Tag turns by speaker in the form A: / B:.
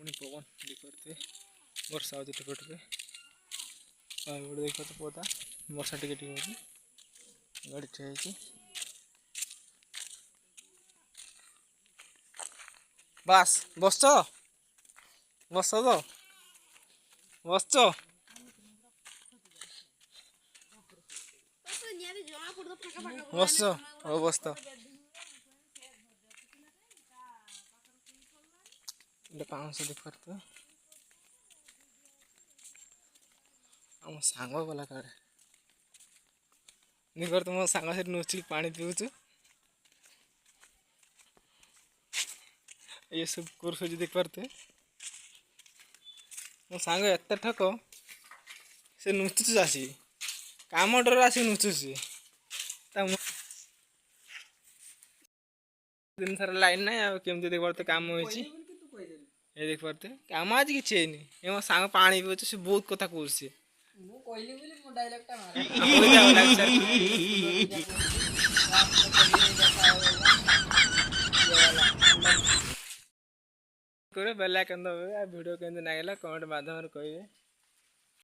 A: पुणी पवन देखते वर्षा हो टिके टिके देखते पता वर्षा टिके टिके गाड़ी ठिया बास बस बस तो बस बस हो बस तो पाँच देख पारे आम सांग गला काड़े निकर तो मो सांग से नुची पानी पीऊचु ये सब कर देख पारते मो सांग एत ठक से नुचुच आसी काम डर आसी नुचुची दिन सारा लाइन ना केमती देख पारते काम होइची ये देख पारते काम आज किछि हेनी ए मो सांग पानी पीऊचु से बहुत कथा कहूसी
B: मु कहली बोली मो डायलॉगटा मार
A: करे बेल आइकन दबाइए वीडियो केमती लागला कमेंट माध्यम रे कहिए।